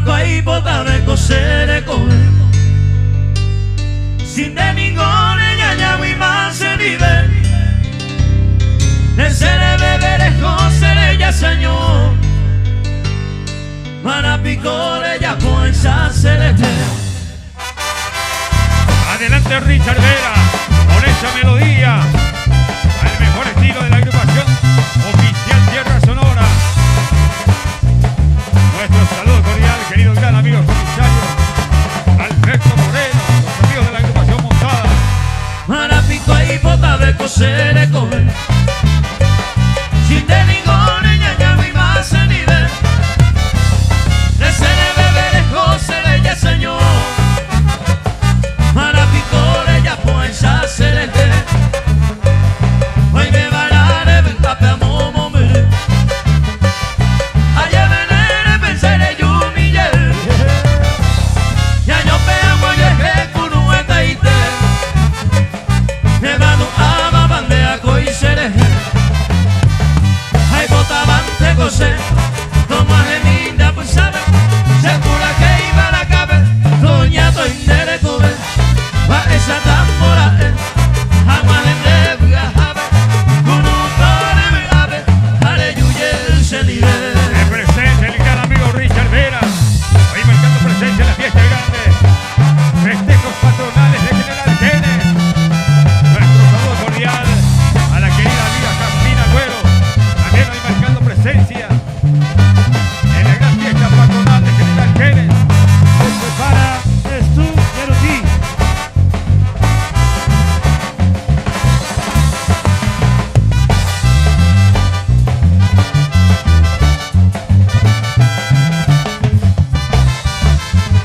pico y bota de coser de comer. Sin de ninguna ñaña muy más se vive. De ser beber José ya señor. Para pico de ya puensa celeste. Adelante Richard Vera, con esa melodía, al mejor estilo de la agrupación oficial Tierra Sonora. Nuestro saludo cordial, querido gran amigo comisario Alberto Moreno, los amigos de la agrupación montada. Para pico y bota de coser de comer. Sin de ninguna ñaña muy más se nivel. De ser beber José de ya señor. Para pico de ya puensa celeste. Hoy me van a reventar pe momo me. Ayer venere pensare yumille. Ya yo pego y es cunueta y te. Me mando a babandea coi seré. Ay botavante cosé. Toma geminda pues sabe. Segura que iba a la cabe. Doña toinere comer. Va esa tambora. Agua de viajar. Con un tore me ave. Jare yuye se nivel. El presente, el gran amigo Richard Vera, hoy marcando presencia en la fiesta grande. Festejos patronales de General Genes. Nuestro saludo cordial a la querida amiga Campina Agüero, también hoy marcando presencia en la gran fiesta patronal de General Genes. Se prepara Stu Cherokee.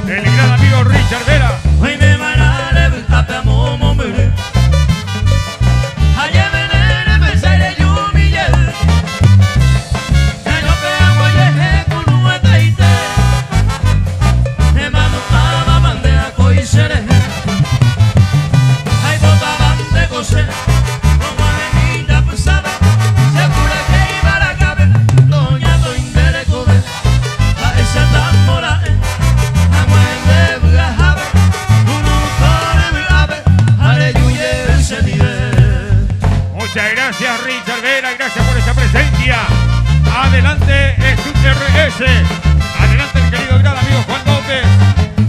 El gran amigo Richard Vera. Hoy me van a reventar pe momo me. Ayer venere pensare yumille. Ya yo pego y es cunueta y te. Me mando a babandea coi seré. Ay botavante cosé. Como avenida pues sabe. Segura que iba a la cabe. Doña toindere comer. A esa tambora. Agua de viajar. Uno tore me ave. Jare yuye se nivel. Muchas gracias Richard Vera, gracias por esa presencia. Adelante Estud RS. Adelante el querido gran amigo Juan López,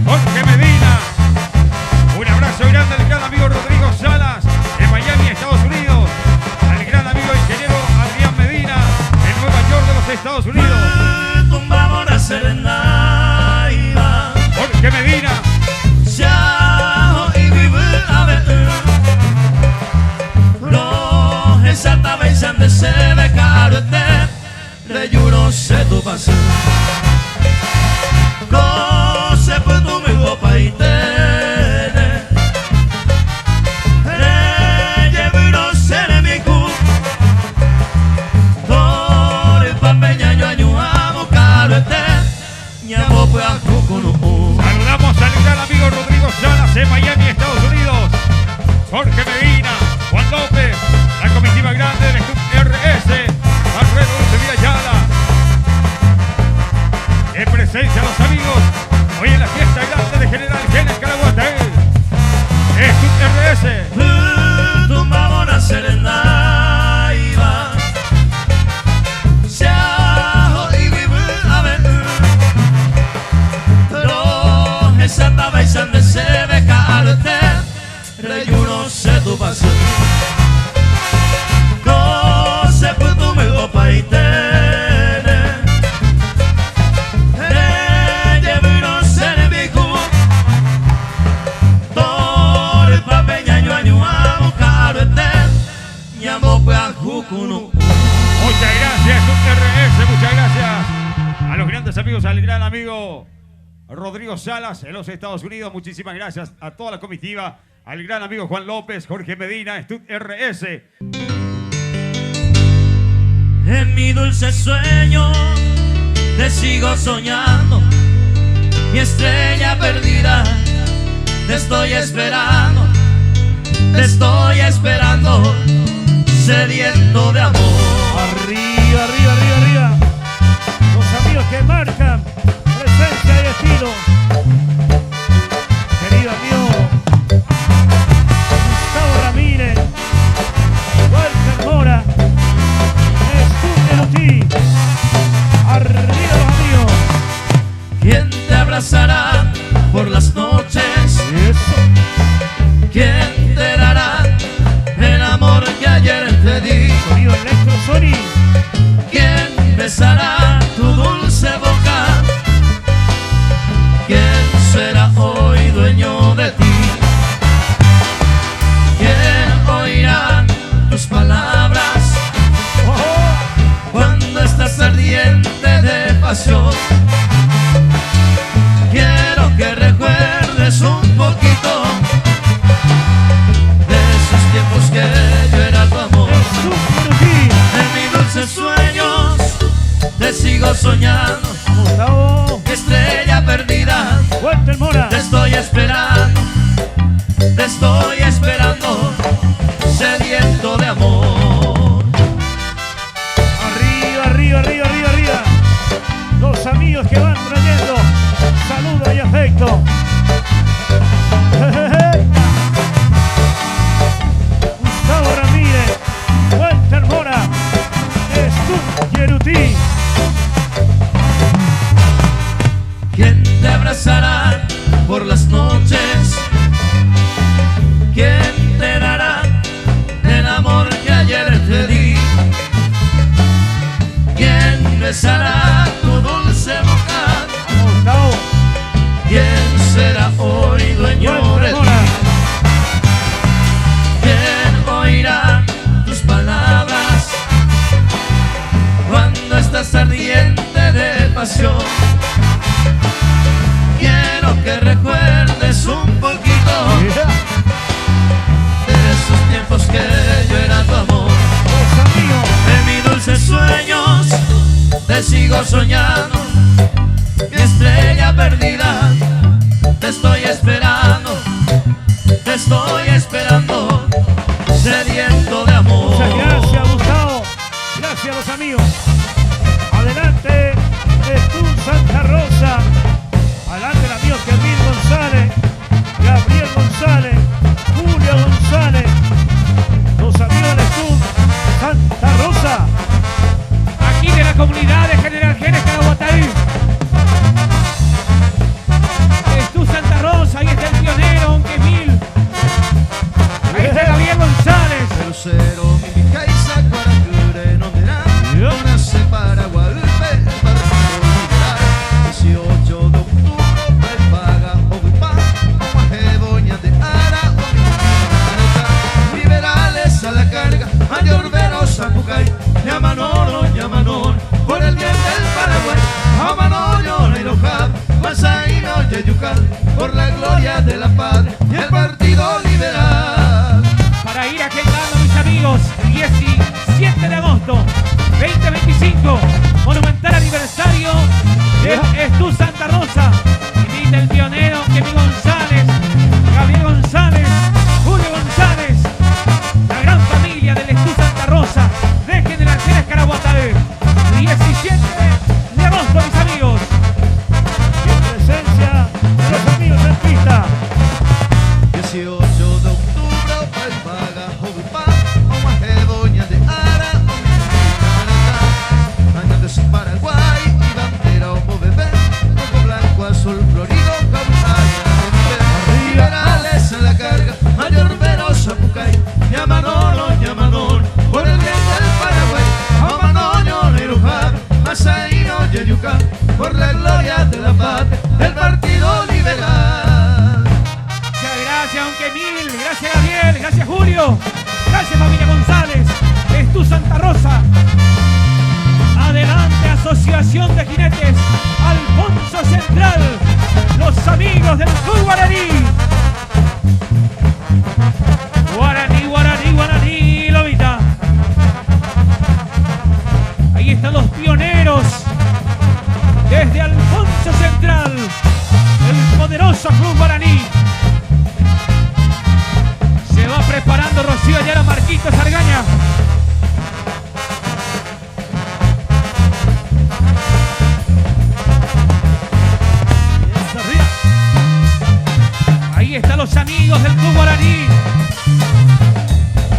Jorge Medina. Un abrazo grande al gran amigo Rodrigo Salas de Miami, Estados Unidos. Al gran amigo ingeniero Adrián Medina en Nueva York de los Estados Unidos. Tumbamos la serenata. Jorge Medina. Chao y vive a ver. No, esa tabeza de se ve caro este. Le juro se tu pasó. No se fue tu amigo pa' y te. Llevo ser mi cu. Tore pa' peña yo añuamo caro este. Ñamo pues a cucuno. Saludamos al gran amigo Rodrigo Salas de Miami, Estados Unidos. Jorge Medina, Juan López, la comitiva grande del Club RS, Alfredo Sevilla Ayala. En presencia los amigos, hoy en la fiesta grande de General Genes Caraguatay. Club RS. Tumbamos la serenata. Chao y vive a ver. Pero esa tabeza de se ve caro este. Le juro se tu pasó. No se fue tu amigo pa' y te. Llevo ser mi cu. Tore pa' peña yo añuamo caro este. Ñamo pues a cucuno. Muchas gracias, Club RS, muchas gracias a los grandes amigos, al gran amigo Rodrigo Salas en los Estados Unidos. Muchísimas gracias a toda la comitiva, al gran amigo Juan López, Jorge Medina, Estud RS. En mi dulce sueño te sigo soñando, mi estrella perdida. Te estoy esperando, sediento de amor. Arriba, arriba, arriba, arriba. Los amigos que marcan presencia y estilo. abrazará por las noches? Eso. ¿Quién te dará el amor que ayer te di? Sonido Electro Sony. ¿Quién besará tu dulce boca? ¿Quién será hoy dueño de ti? ¿Quién oirá tus palabras cuando estás ardiente de pasión? Quiero que recuerdes un poquito de esos tiempos que yo era tu amor. En mis dulces sueños te sigo soñando, Gustavo. estrella perdida. Walter Mora. Te estoy esperando, sediento de amor. Arriba, arriba, arriba, arriba, arriba. Los amigos que van trayendo saludos y afecto. Gustavo Ramírez, Walter Mora, Estu Yerutí. ¿Quién te abrazará por las noches? ¿Quién te dará el amor que ayer te di? ¿Quién besará tu dulce boca? Gustavo. ¿Quién será hoy dueño Walter de ti? Mora. ¿Quién oirá tus palabras cuando estás ardiente de pasión? Quiero que recuerdes un poquito de esos tiempos que yo era tu amor. Los amigos. En mis dulces sueños te sigo soñando, mi estrella perdida. Te estoy esperando, sediento de amor. Muchas gracias, Gustavo. Gracias a los amigos. Adelante, Estu Santa Rosa. Adelante el amigo Kevin González, Gabriel González, Julio González. Los amigos de Estu Santa Rosa. Aquí de la comunidad de General Genes, Caraguatay. Estu Santa Rosa, ahí está el pionero, aunque mil. Ahí está Gabriel González. Cero, mi Micaisa, Guaracure, no dirá. Una se para Guadalupe, el partido liberal. 18 de octubre, el paga, Oguipá, Omaje, Doña de Ara, Oguipá, liberales a la carga, Mayor Verosa, Pucay, Yamanoro, por el bien del Paraguay, Amanoyo, Neirojab, Masaino, Yeyucal, por la gloria de la patria y el partido liberal. Para ir agendando, mis amigos, 17 de agosto 2025, monumental aniversario de Estu Santa Rosa. Invita el pionero Kevin González, Gabriel González, Julio González, la gran familia del Estu Santa Rosa de General Genes, Caraguatay. 17 de agosto, mis amigos. Y en presencia de los amigos en pista. 18 de octubre, Palpaga, Jovipá, Omaje, Doña de Ara, Años de Paraguay y bandera o bebé, rojo, blanco, azul, florido, caballo, liberales en la carga, Mayor Verosa, Pucay, Yamanol, por el bien del Paraguay, Amanoño, Neirujab, Masaino, Yeyuca, por la gloria de la patria, del partido liberal. Muchas gracias, aunque mil. Gracias, Gabriel. Gracias, Julio. Gracias, familia González. Estu Santa Rosa. Adelante, Asociación de Jinetes Alfonso Central. Los amigos del Club Guaraní. Guaraní, Lobita. Ahí están los pioneros. Desde Alfonso Central, el poderoso Club Guaraní. Se va preparando Rocío Ayala, Marquitos Argaña. Ahí están los amigos del Club Guaraní.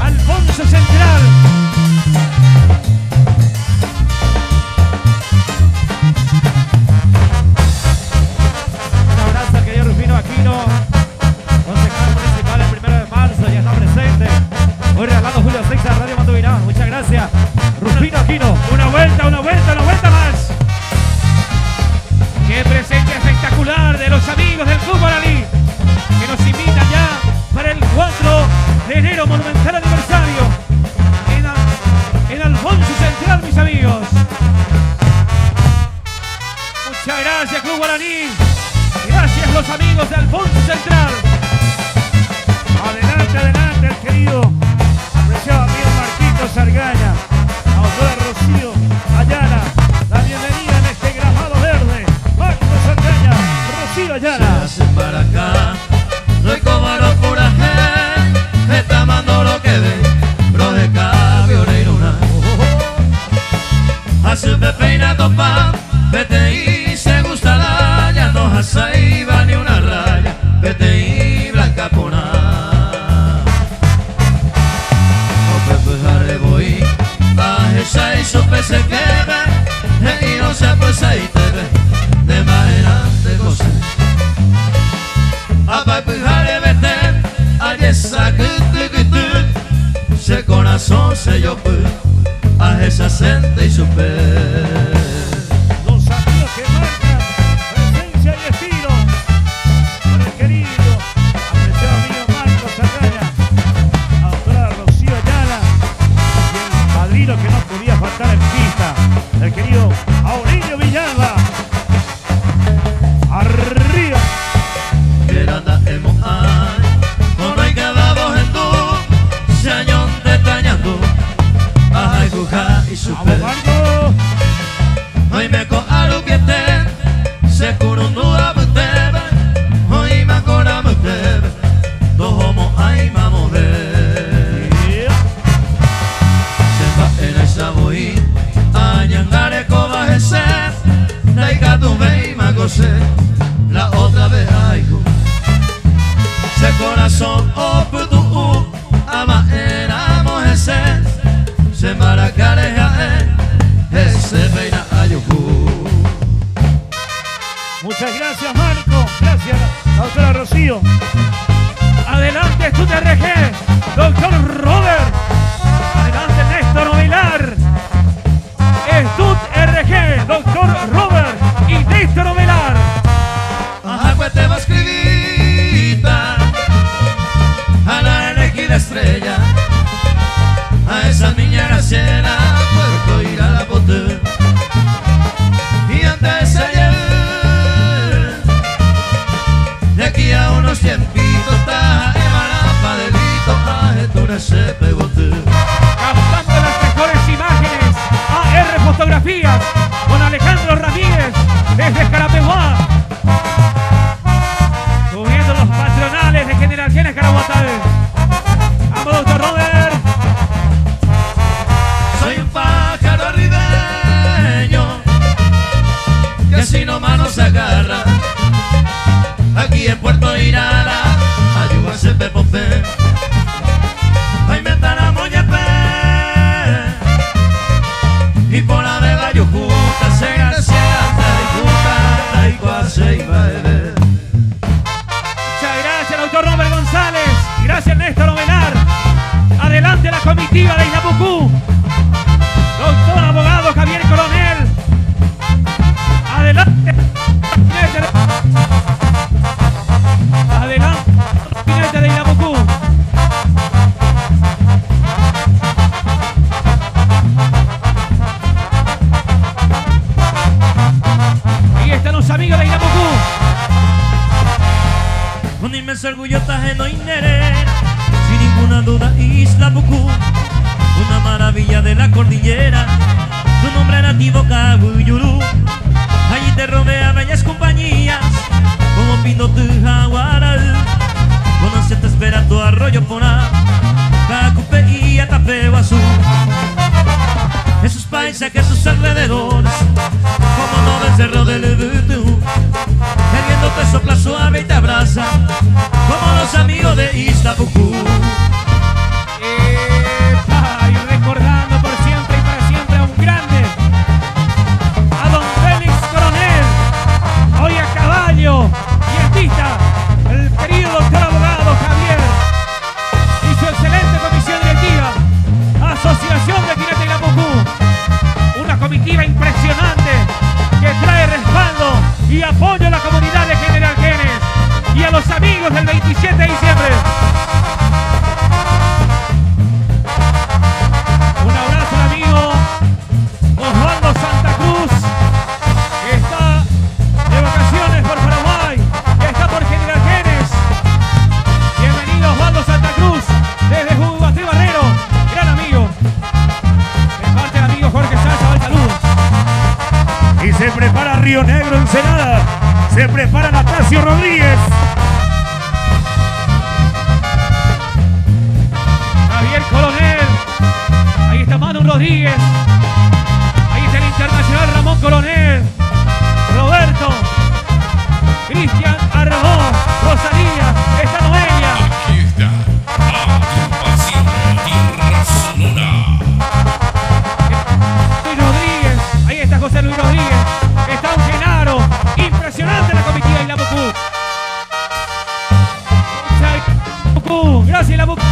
Alfonso Central. Gracias, Club Guaraní. Gracias, los amigos de Alfonso Central. Adelante, adelante, el querido, apreciado amigo Marquito Sargaña. Autora Rocío Ayala. La bienvenida en este grabado verde. Marquito Sargaña, Rocío Ayala. Se hace para acá, no hay como los corajes, está mando lo que ve, bro de cambio de luna. Hace pepeina topa, vete y se gustará, ya no hace iba ni una raya, vete y blanca pona. No pepe jare voy, baje seis sope se quede, y no se pues ahí te ve, de manera de goce. A papujare vete, a esa que se corazón se yo a esa sente y supe. Los amigos que marcan presencia y estilo. Con el querido, apreciado amigo Marcos Sargaña, autora Rocío Ayala y el padrino que no podía faltar en pista, el querido Aurelio Villalba. Arriba. Miranda emo ay, no hay cada voz en tu, se añón detañando, ay cuja y supe. Vamos, Marco. Hoy me cojaron que te, se curundu a butebe, hoy me acora butebe, dos homo ay mamo de. Se va en esa voy, añangare coba ese, daiga tu ve y me gocé, la otra vez ay se corazón o putu ama éramos ese, se maracareja ese peina ayuhu. Muchas gracias, Marco. Gracias, doctora Rocío. Adelante, Estud RG, doctor Robert. Adelante, Néstor Ovelar. Estud RG, doctor Robert y Néstor Ovelar. Ajá, pues te va a escribir a la elegida estrella, a esa niña graciela, puedo ir a la bote. Y antes de ayer, de aquí a unos tiempitos, está Emarapa delito, a esto se pegote. Captando las mejores imágenes, AR Fotografías, con Alejandro Ramírez, desde Carapeguá. Subiendo los patronales de General Genes Caraguatá. Vamos, doctor Robert. Soy un pájaro arribeño que si no mano se agarra, aquí en Puerto Irara, ayúdase Pepope, ay me estará moñepe, y por la vega yo justa se garcía, y justa, y cuase y baile. Muchas gracias, doctor Robert González. Gracias, Néstor Ovelar. Adelante la comitiva de Inapucú. Doctor abogado Javier Coronel. Adelante. Adelante, gabinete de Inapucú. Ahí están los amigos de Inapucú. Un inmenso orgullo tajeno inere, sin ninguna duda Isla Bucú, una maravilla de la cordillera, tu nombre nativo Cabuyurú. Allí te rodea bellas compañías, como Pino Tujaguaral, con ansia te espera tu arroyo Poná, Cacupe y Atapeo Azul. Esos paisajes, sus alrededores, como no del cerro del Ubutú, el viento te sopla suave y te abraza, como los amigos de Isla Bucú. Y recordando por siempre y para siempre a un grande, a don Félix Coronel, hoy a caballo y en pista, el querido doctor abogado Javier y su excelente comisión directiva, Asociación de Jinete Inapucú, una comitiva impresionante que trae respaldo y apoyo a la comunidad de General Genes y a los amigos del 27 de diciembre. Un abrazo al amigo Osvaldo Santa Cruz, que está de Se prepara Río Negro, Ensenada. Se prepara Anastasio Rodríguez. Javier Coronel. Ahí está Manu Rodríguez. Ahí está el internacional Ramón Coronel. Roberto. Cristian Aragón. Rosalía. Está Noelia. Aquí está Agrupación Tierra Sonora. Luis Rodríguez. Ahí está José Luis Rodríguez. Está un Genaro. Impresionante la comitiva y la Bucú. Gracias, la Bucú.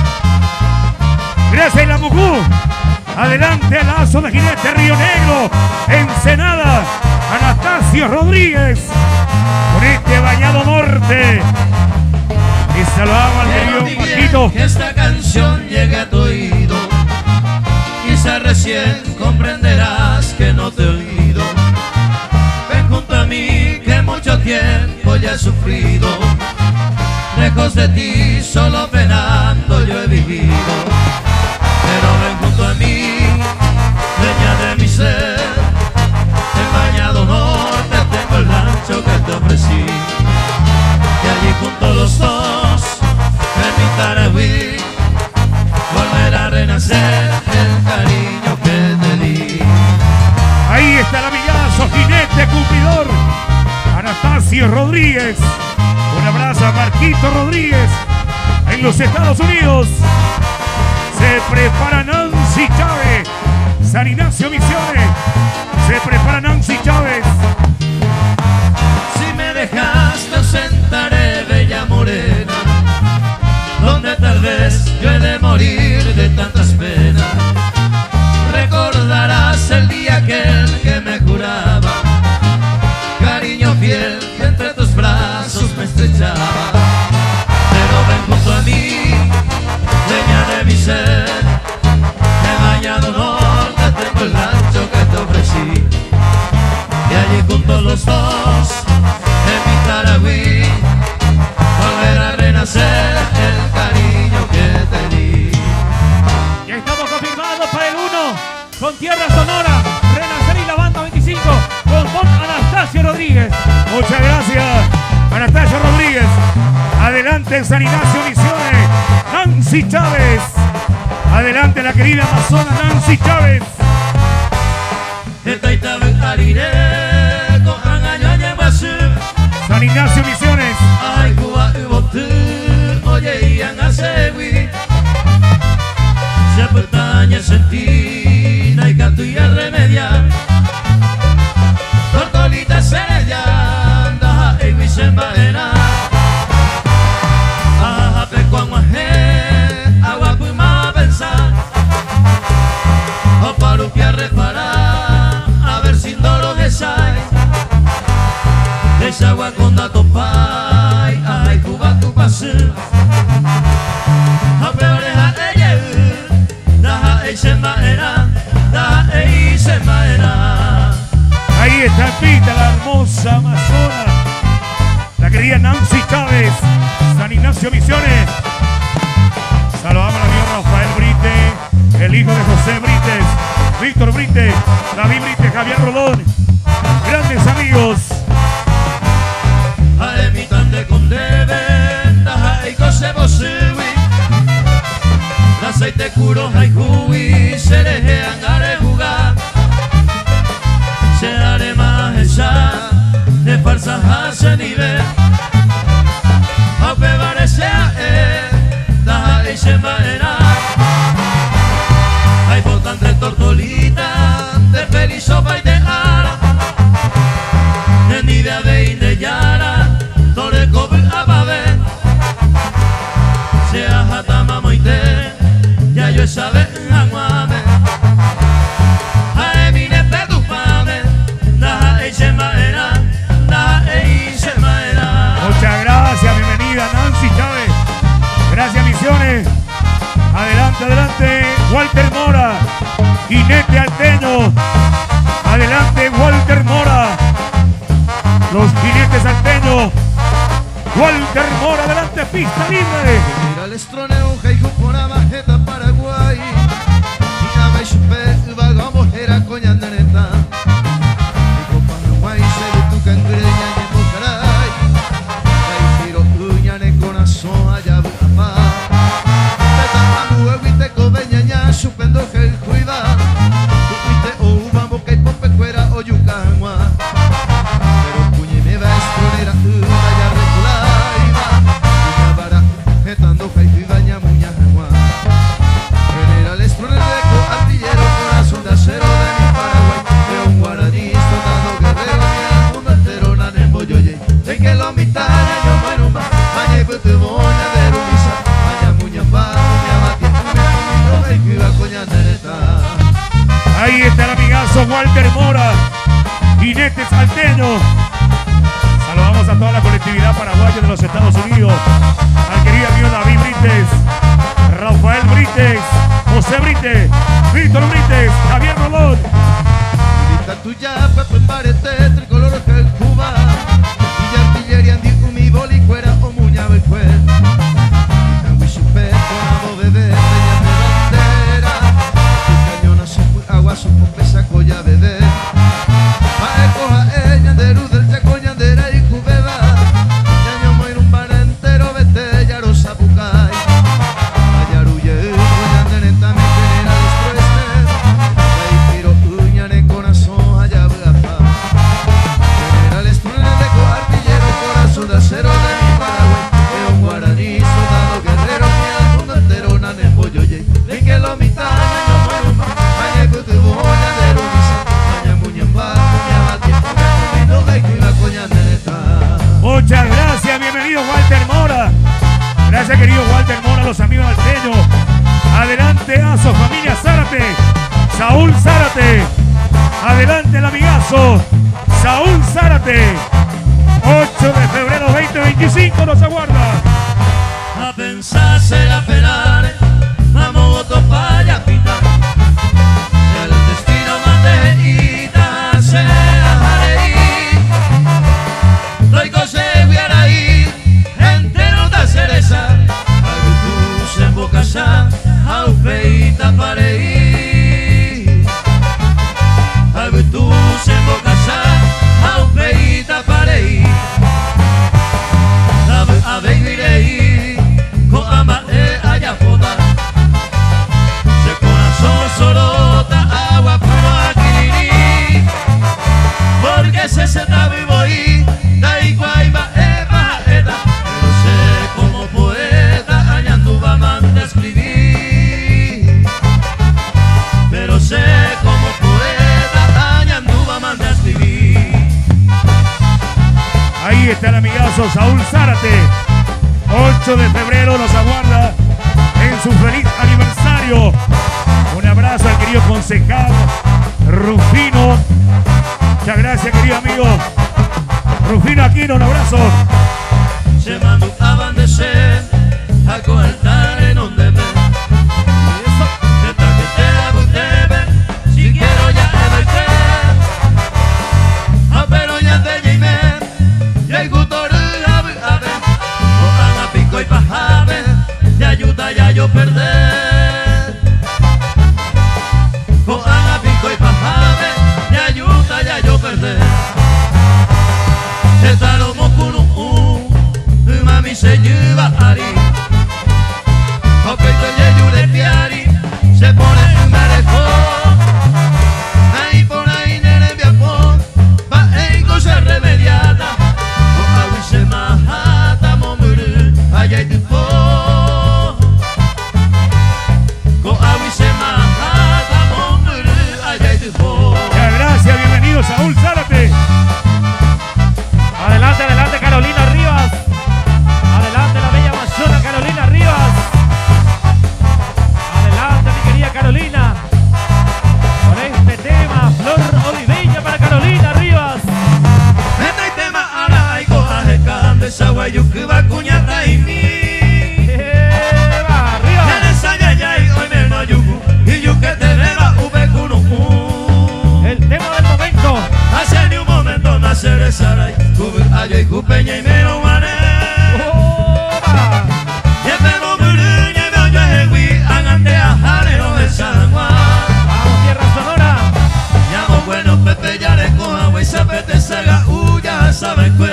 Gracias, Lamucú. Adelante, lazo de jinete, Río Negro, Ensenada, Anastasio Rodríguez. Con este bañado norte. Y saludamos al Quiero, querido Miguel, Marquito. que esta canción llegue a tu oído. Quizá recién comprenderás que no te he oído. Ven junto a mí, que mucho tiempo ya he sufrido. Lejos de ti, solo penando yo he vivido. Pero ven junto a mí, dueña de mi ser. En Bañado Norte tengo el rancho que te ofrecí. Y allí junto los dos, en mi Tarahui, volverá a renacer el cariño que te di. Ahí está el amigazo, jinete cumplidor, Anastasio Rodríguez. Un abrazo a Marquito Rodríguez en los Estados Unidos. Se prepara Nancy Chávez, San Ignacio Misiones. Se prepara Nancy Chávez. Si me dejas te sentaré, bella morena, donde tal vez yo he de morir de tantas penas. Recordarás el día aquel que me juraba cariño fiel, que entre tus brazos me estrechaba. Pero ven junto a mí, dueña de mi ser. En Bañado Norte tengo el rancho que te ofrecí. Y allí juntos los dos, en mi Tarahui, volverá a renacer el cariño que te di. Ya estamos confirmados para el 1 con Tierra Sonora, Renacer y la Banda 25 con Don Anastasio Rodríguez. Muchas gracias, Anastasio Rodríguez. Adelante en San Ignacio Misiones, Nancy Chávez. Adelante la querida amazona Nancy Chávez. San Ignacio Misiones. Ay, Cuba, Ubotu, oye, y Angasewi. Se petaña sentina y canto y a remediar. Tortolita serella, anda, y Vicembaena. Ajá, pecuamuaje, agua puma pensar. O parupia reparar, a ver si no lo desay. Esa agua con dato pai, ay, Cuba, tu pase. A peores a ella, da e se maena, da e se maena. Ahí está Pita, la hermosa amazona. La querida Nancy Chávez, San Ignacio Misiones. Saludamos al amigo Rafael Brite, el hijo de José Brites, Víctor Brite, David Brite, Javier Rodón. Grandes amigos. Ay, mi tante con deben, da e cose posiwi. La aceite curo, ay, hui, se deje angare jugar. Se haré más esa de falsas hace nivel. Aunque parece a él, da y se maena. Hay botante tortolita, de feliz sopa y de ara. De nivea de indeyara, tore cobre a baber. Se ajata mamoite, ya yo sabe aguame. Ay, mire pedu pame, da y se maena, da y se maena. Muchas gracias, bienvenida Nancy Chávez. Gracias Misiones. Adelante, adelante, Walter Mora, jinete alteño. Adelante, Walter Mora. Los jinetes alteños. Walter Mora, adelante, pista libre. Mira el estroneo, jaijo por abajeta Paraguay. Y a me chupe, vagamos, era coña nereta. Y copa cangua. Pero puñe me va a exponer a una ya reculaiva. Puña para, getando jaifi baña muña jangua. General Estroneco, artillero, corazón de acero de mi Paraguay. De un guaraní, soldado guerrero, ni el mundo entero, na de Boyoye. De que lo mitad, yo muero más. Maña y puto boña de Rubisa. Maña muña pa, muña batia, muña jaifi va coña nereta. Ahí está el amigazo Walter Mora, jinete salteño. Saludamos a toda la colectividad paraguaya de los Estados Unidos, al querido amigo David Brites, Rafael Brites, José Brites, Víctor Brites, Javier Rolón. Grita tuya, prepárate, tricolor que Cuba. Y artillería andi mi bolicuera o muña becue. Y chupe con bebé, peña de bandera. Y cañona su agua su pesa colla bebé. Pa coja ella de luz del chacoñandera y cubeba. Yaño moir un bar entero vete ya rosa bucay. Ayaruye coñandera también general estrés. Ahí tiro uña en corazón allá bapa. General estrés de artillero corazón de acero de mi Paraguay. Es un guaraní soldado guerrero ni el mundo entero nane boyoye. Ni que lo mitad yo muero un maña y puto boña de Rubisa. Maña muña pa muña batia. No hay que la coña nereta. Muchas gracias, bienvenido Walter Mora. Gracias querido Walter Mora, los amigos alteños. Adelante Aso, familia Zárate, Saúl Zárate. Adelante el amigazo, Saúl Zárate. 8 de febrero 2025 nos aguarda. A pensar será penar, vamos a topar a pitar. El destino mandeita se dejaré ir. Doy consejo y hará ir, entero de cereza. Algo tú se embocasa, a ufeita para ir. Algo tú se embocasa, a ufeita para ir. A viviré con ama allá foda. Se corazón sorota, agua pura aquí. Porque se senta vivo y da igual va eda. Pero sé como poeta añanduva manda escribir. Pero sé como poeta añanduva manda escribir. Ahí está el amigazo Saúl Zárate. 8 de febrero nos aguarda en su feliz aniversario. Un abrazo al querido concejal Rufino. Muchas gracias querido amigo Rufino Aquino, un abrazo. Se mandaban de ser a coartar en donde me. De taquetera usted si quiero ya me cree. A pero ya te llevé, y el gutor a ver. O a pico y pajabe, te ayuda ya yo perder. O a pico y pajabe, te ayuda ya yo perder. Estaro mokuno mami se lleva ari. Aunque yo de piari se pone un marejo. Ahí por ahí nere viapo va en cosa remediada. O agui se mahata momuru allá y tipo. Con agui se mahata momuru allá y tipo. Muchas gracias, bienvenido Saúl Zárate. Adelante, adelante Carolina Rivas. Adelante la bella amazona Carolina Rivas. Adelante mi querida Carolina. Con este tema, Flor Oliveña para Carolina Rivas. Este tema ahora y coja de cande esa guayuque va cuñata y mi. ¡Eva! ¡Arriba! En esa yaya y hoy me no yugu y yo que te vea ubecuno. El tema del momento. Hace ni un momento nacer esa ray. Cube ayo y cupeña y me lo mané. ¡Oba! Y el pelo muruña y veo yo egui angante a janero de San Juan. Vamos, Tierra Sonora. Llamo bueno Pepe ya le coja güey se pete saga ya saben cuál.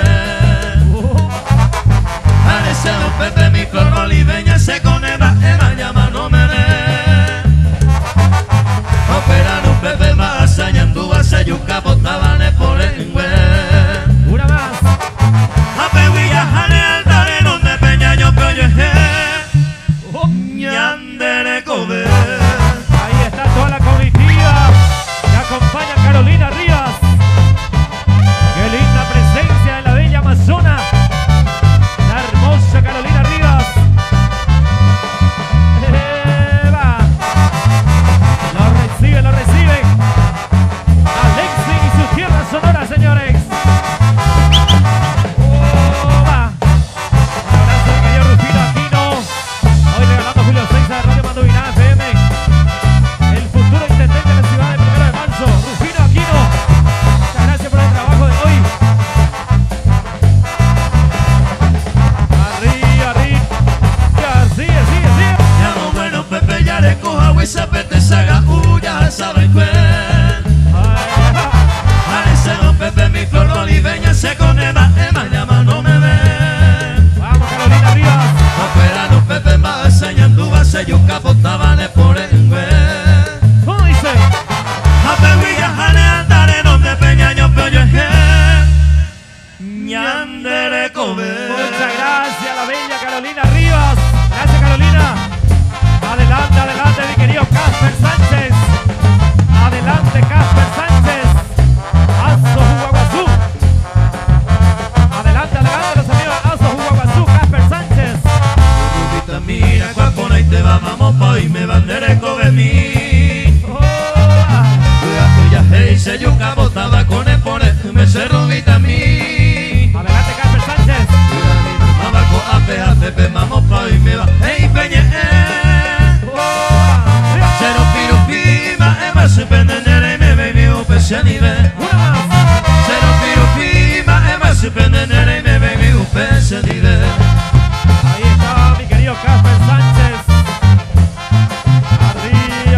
Parece don Pepe mi flor oliveña se con Eva llama no me dé. Opera un Pepe más allá en tu base yuca botaba rubita a mí. Adelante, Carmen Sánchez. Abajo, ape, mamo, pa' y me va. Ey, peñe, Cero pirupima, ema, se pendenere y me baby, upe, se anime. Una más. Cero pirupima, ema, se pendenere y me baby, upe, se anime. Ahí está mi querido Carmen Sánchez.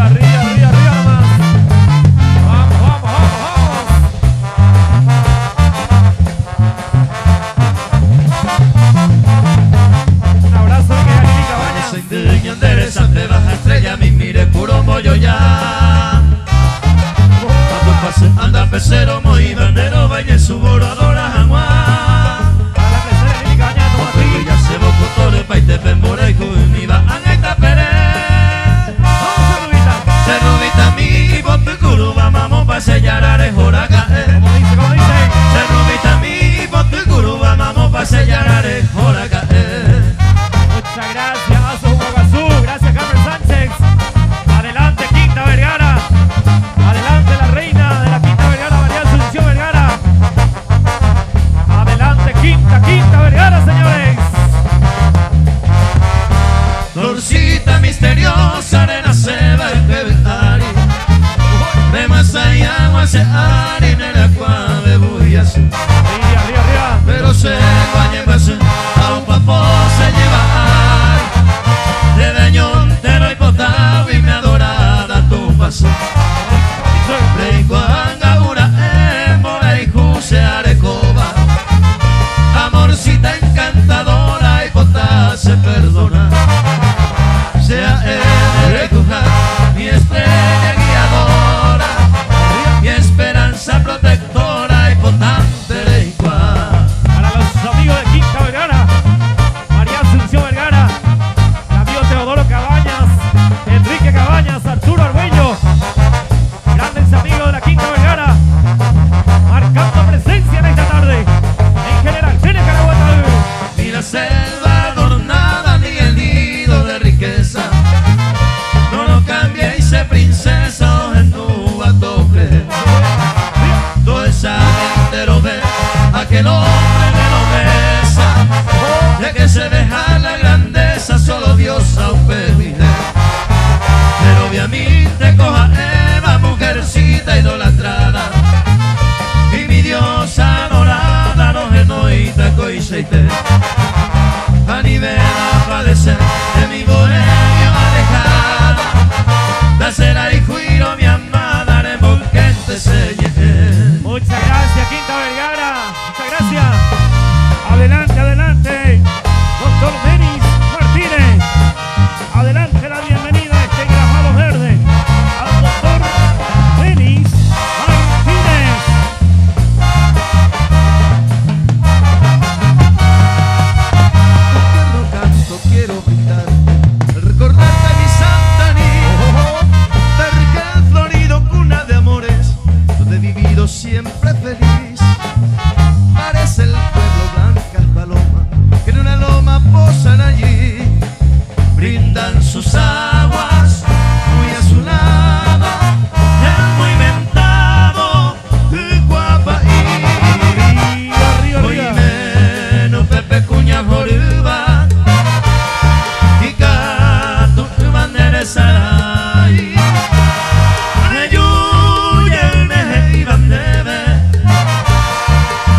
Arriba nomás. Vamos. Un abrazo de que Jackie Cabañas. Soy dueño interesante, baja estrella, mi mire puro mollo ya. Cuando pase anda pecero, muy bandero, baile su voladora jaguar. Para la presera de Jackie Cabañas, toma Porque aquí. ya se bocotore, paite pembora y mi va a esta pere. Vamos, Rubita. Se rubita mi, por tu curuba, vamos pa' sellar arejora caer. Como dice. Se rubita mi, por tu curuba, vamos pa' sellar arejora caer. Muchas gracias, Azu Guagazú. Gracias, Carmen Sánchez. Adelante, Quinta Vergara. Adelante, la reina de la Quinta Vergara, María Asunción Vergara. Adelante, Quinta Vergara, señores. Florcita misteriosa, arena se va el ari. De más allá, más ari, nera cuave voy a hacer. Arriba. Pero se bañe más, a un papo se lleva ari. De daño entero y potado y me adorada tu paso. Recuanga una émbola y juse arecoba. Amorcita encantadora y potá se perdona. Sea él recoja mi estrella guiadora, mi esperanza protectora y potente reicua. Para los amigos de Quinta Vergara, María Asunción Vergara, el amigo Teodoro Cabañas, Enrique Cabañas, Arturo Arguello, grandes amigos de la Quinta Vergara, marcando presencia en esta tarde. En general, Gene Caraguata. Ni la selva adornada ni el nido de riqueza, no lo cambie y sé princesa o en tu toque. Todo esa gente lo ve, aquel hombre que lo besa, de que se deja la grandeza, solo Dios sabe vivir. Pero obviamente coja Eva, mujercita idolatrada, y mi diosa adorada, no genoita coiseite. A nivel a padecer de mi bohemio alejada, la cera y juiro mi amada, revolquente selle. Muchas gracias, Quinta Vergara. Muchas gracias. Adelante, doctor Denis Martínez. Adelante, la bienvenida a este grabado verde al doctor Denis Martínez. Quiero canto, quiero gritar, recordarte mi Santa Anita, Tercal florido, cuna de amores, donde he vivido siempre feliz. Parece el pueblo blancas palomas, que en una loma posan allí, brindan sus aguas muy azuladas, el muy ventado y guapaí. Hoy menos Pepe Cuña Joruba y Cato Bandera Saray. Ayuya el meje y bandebe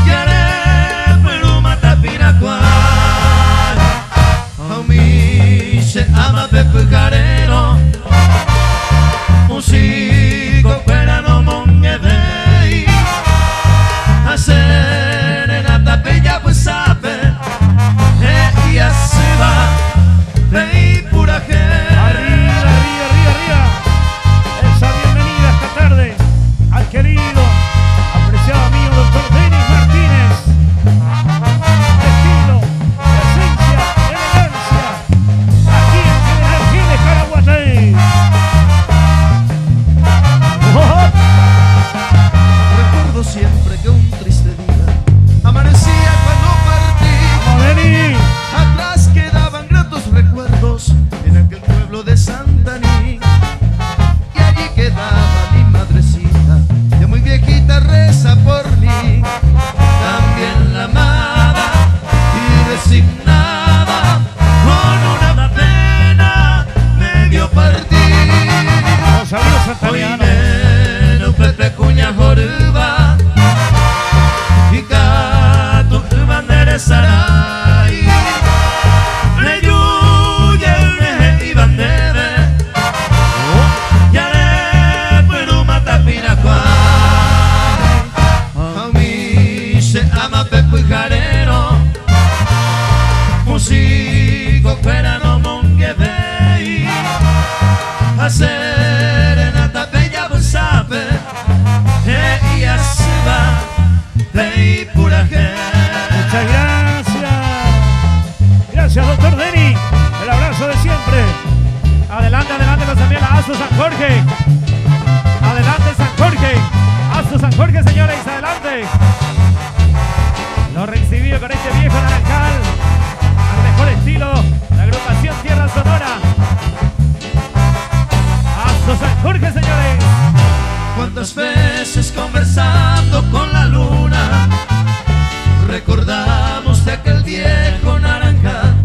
Yare Peruma Tapiracuay. A mí se ama Pepe Care y pura gente. Muchas gracias. Gracias, doctor Denny. El abrazo de siempre. Adelante, adelante, pues también la ASO San Jorge. Adelante, San Jorge. ASO San Jorge, señores, adelante. Lo recibido con este viejo naranjal. Al mejor estilo, la agrupación Tierra Sonora. ASO San Jorge, señores. Cuántas veces conversando con la luna recordamos de aquel viejo naranjal.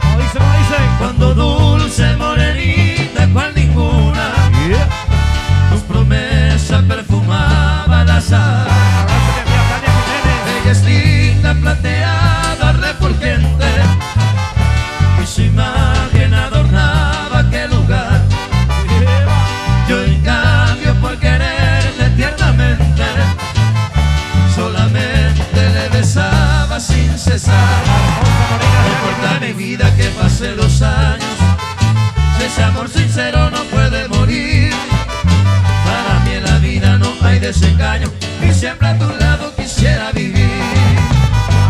Como dice, como dice. Cuando dulce morenita cual ninguna, tus promesas perfumaban la sal. Abrazo de mi Tania Jiménez. Ella es linda, plateada, refulgente, y su imagen adornaba aquel lugar. Yo en cambio por quererle tiernamente solamente le besaba sin cesar. No importa mi vida que pase los años, si ese amor sincero no puede morir. Para mí en la vida no hay desengaño y siempre a tu lado quisiera vivir.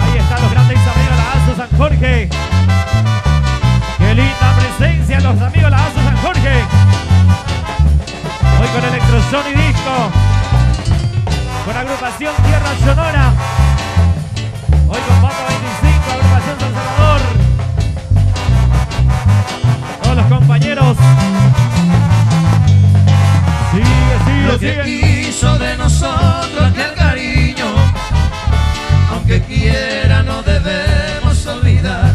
Ahí están los grandes amigos de la ASO San Jorge. Qué linda presencia los amigos de la ASO San Jorge. Hoy con Electrosón y Disco, con agrupación Tierra Sonora. Hoy con Papa 25, agrupación San Salvador. Todos los compañeros. Lo Sigue, que sigue. hizo de nosotros aquel cariño, aunque quiera no debemos olvidar.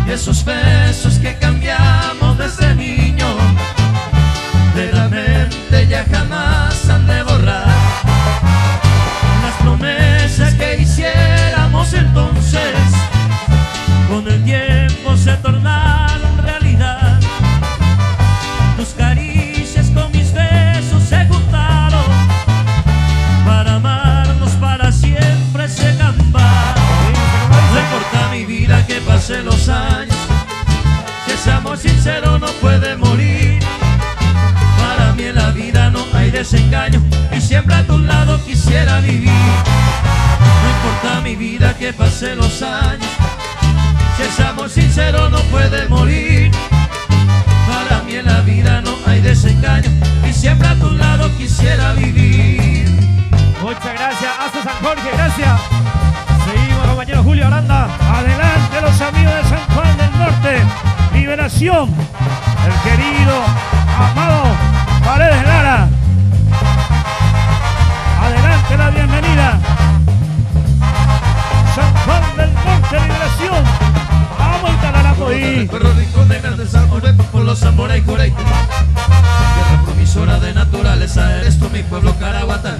Y esos besos que cambiamos desde niño, de la mente ya jamás han de borrar. Las promesas que hiciéramos entonces, con el tiempo se tornaron realidad. Tus caricias con mis besos se juntaron para amarnos para siempre se cambiar. No importa mi vida que pase los años, si ese amor sincero no puede morir. Para mí en la vida no hay desengaño y siempre a tu lado quisiera vivir. No importa mi vida que pase los años, si ese amor sincero no puede morir. Para mí en la vida no hay desengaño y siempre a tu lado quisiera vivir. Muchas gracias, ASO San Jorge, gracias. Seguimos, compañero Julio Aranda. Adelante los amigos de San Juan del Norte. Liberación. El querido, amado Paredes Lara. Adelante la bienvenida. San Juan del Norte, liberación. Vamos a instalar a Podí. Perro rico de grandes amores por los amores y Corey. Tierra promisora de naturaleza, eres tú mi pueblo Caraguatán.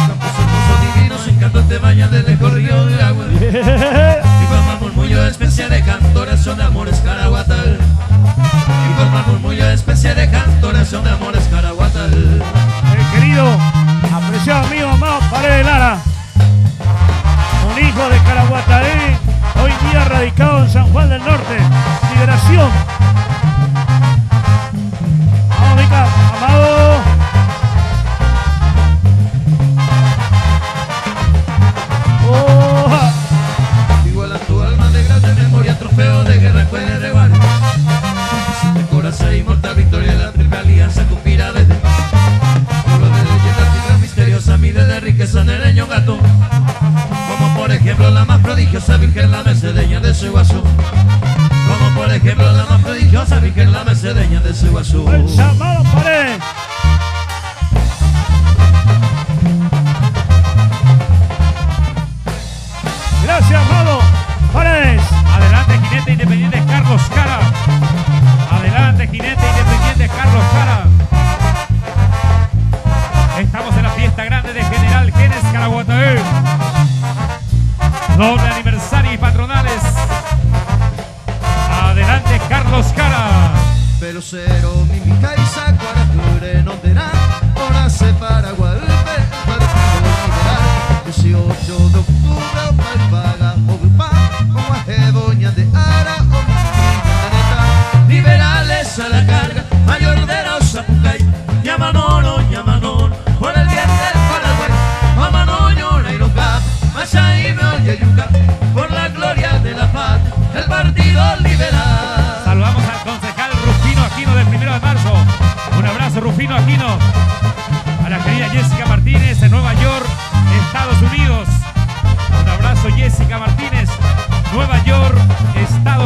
Campos hermosos divinos, encanto te baña del lejos río de agua. Y forma murmullo de especie de cantoración de amores Caraguatal. Y forma murmullo de especie de cantoración de amores Caraguatal. El querido, apreciado amigo, amado Paredes Lara. Un hijo de Caraguataí, hoy día radicado en San Juan del Norte. Liberación. Vamos, Mica, amado. Oh, Igual a tu alma de grande memoria, trofeo de guerra puede rebar. Si te corazón inmortal, victoria de la triple alianza cumplirá desde. Pueblo de leyenda, tierra misteriosa, mide de riqueza nereño gato. Como por ejemplo la más prodigiosa virgen, la mercedeña de Suiguazú. Como por ejemplo la más prodigiosa virgen, la mercedeña de Suiguazú. el llamado Paredes. Gracias, amado Paredes. Adelante, jinete independiente Carlos Cara. Adelante, jinete independiente Carlos Cara. Estamos en la fiesta grande de General Genes Caraguataí. Doble aniversario y patronales. Adelante, Carlos Cara. Pero cero mi kaisa cuarature no terá. Ahora se para Guadalupe, partido liberal. 18 de octubre, Palvaga, Ogupa, como Ajeboña de Ara, liberales a la carga, mayor de los Zapucay, Yamanoro, por el bien del Paraguay, Mamanón,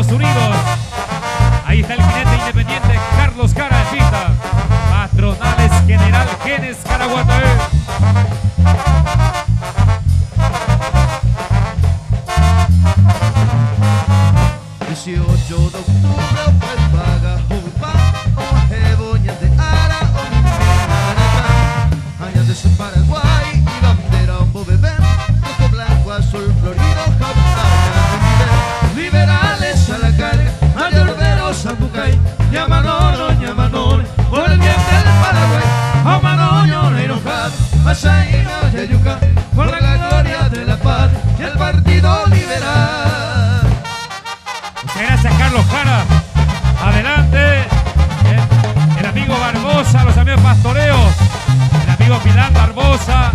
Estados Unidos. Ahí está el jinete independiente Carlos Cara de pista. Patronales General Genes Caraguatá. 18 de octubre pues paga jupa o jeboña de ara o mi años de Paraguay y bandera un bebé rojo blanco azul florido jabucaya liberales a la carga mayorberos a Bucay llamanoro por el bien del Paraguay a manoño enojado masaino yayuca por la gloria de la paz y el partido liberal. Gracias Carlos Jara. Adelante el amigo Barbosa, los amigos pastoreos. El amigo Pilar Barbosa.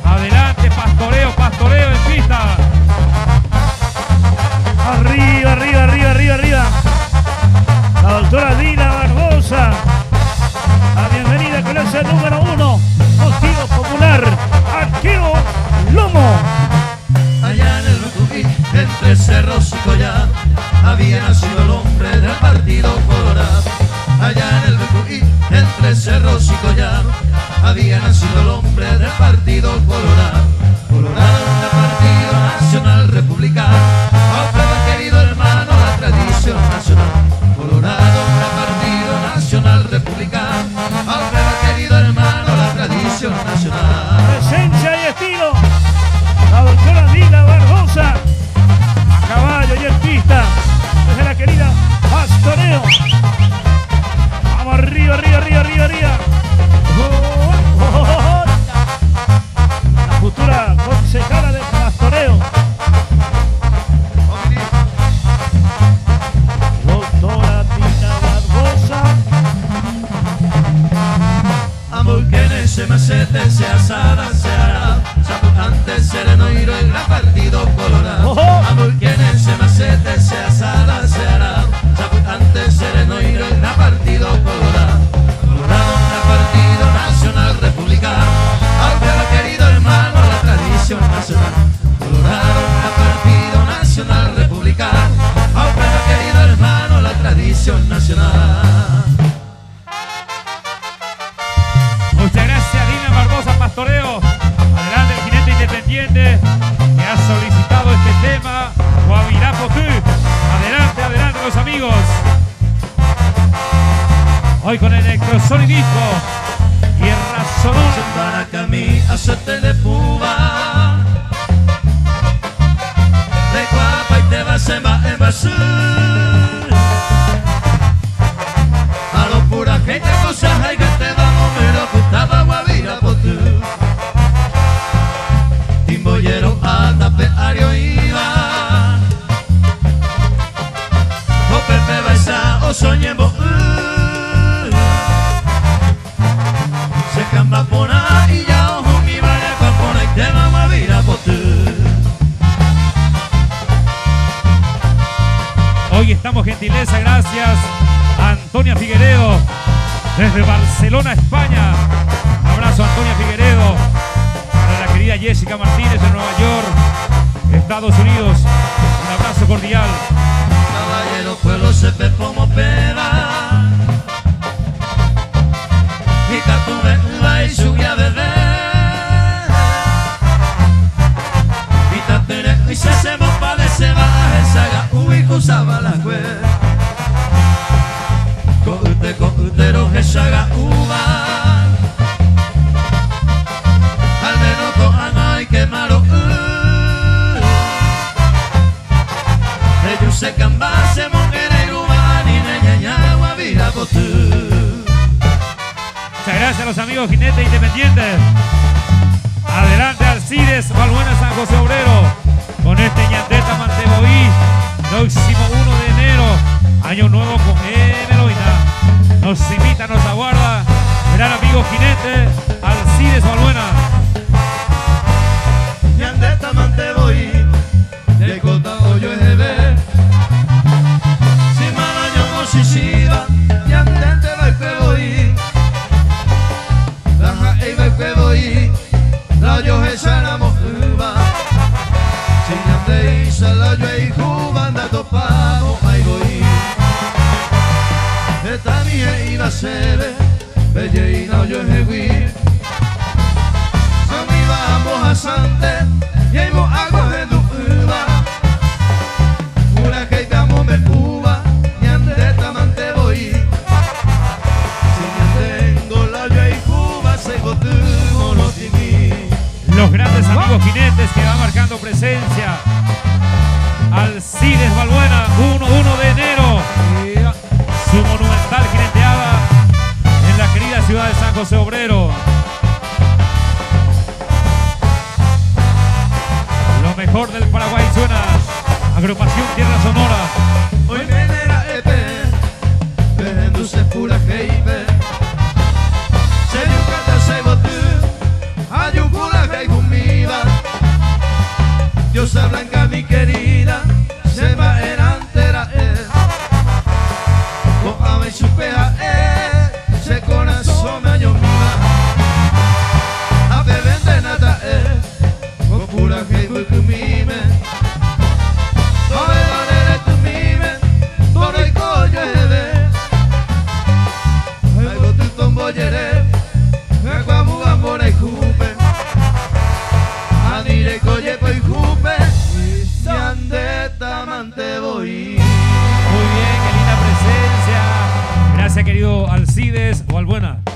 Adelante pastoreo en pista. Arriba, arriba, arriba, arriba, arriba. La doctora Dina Barbosa. La bienvenida con ese número 1. Motivo popular. Arquero Lomo. Allá en el Rucuí, entre cerros y collar, había nacido el hombre del partido colorado. Allá en el Rucuí, entre cerros y collar, había nacido el hombre del partido colorado. Colorado del partido nacional republicano, aprueba querido hermano la tradición nacional. Colorado del partido nacional republicano, aprueba querido hermano la tradición nacional. Presencia y estilo. La doctora Dina Barbosa. A caballo y en pista. Desde la querida Pastoreo. Vamos arriba, arriba, arriba, arriba, arriba. La futura concejala de Pastoreo. Doctora Dina Barbosa. Amor que en ese macete se asada, se hará. Antes sereno y el gran partido colorado. Amor que en ese macete se asada, se hará. Antes sereno y el gran partido colorado. Colorado, gran partido nacional republicano. Aprueba querido hermano la tradición nacional. Colorado, gran partido nacional republicano. Aprueba querido hermano la tradición nacional. Muchas gracias Dina Barbosa Pastoreo. Adelante el jinete independiente que ha solicitado este tema. Guavirá Potú. Adelante, adelante los amigos. Hoy con electrosonidisco y el razonón. Para que a mí hacerte de puba de guapa y te vas en basur a lo pura gente cosas hay que te vamos pero gustaba Guavira por tú timboyero a tapeario iba o Pepe Baisa o soñemos se camba pona y ya ojo mi vale pa pona y te vamos a virar por tú. Hoy estamos gentileza gracias a Antonia Figueredo desde Barcelona, España. Un abrazo a Antonia Figueredo. Para la querida Jessica Martínez de Nueva York, Estados Unidos. Un abrazo cordial. Caballero pueblo se pe como pera y catume va y subía a beber y tatene y se hacemos pa de se baja saga uy usaba la cue coutero que saga uva al menos con ana y quemaro ellos se cambase monguera y uva ni neña guavira potú. Muchas gracias a los amigos jinetes independientes. Adelante Alcides, Balbuena San José Obrero. Con este ñandeta Manteboí. Próximo 1 de enero. Año nuevo con Meloina. Nos invita, nos aguarda. Gran amigo jinete Alcides Balbuena. Ñandeta Manteboí. De cota hoyo es de ver. Si malayo mosisiva. Ñandete va que voy. Baja y va que voy. Rayos esa la mujer. los jinetes que van marcando presencia. Alcides Balbuena, 1 de enero. Su monumental jineteada en la querida ciudad de San José Obrero. Lo mejor del Paraguay suena. Agrupación Tierra Sonora. Hoy venera epe, venenduse pura heipe. Se yucata se botu, ayucula heibumida. Diosa blanca mi querida, se va erantera o ave supea se corazón me añomida. Ave vende nata o pura heibu kumime. Muy bien, qué linda presencia. Gracias, querido Alcides Balbuena.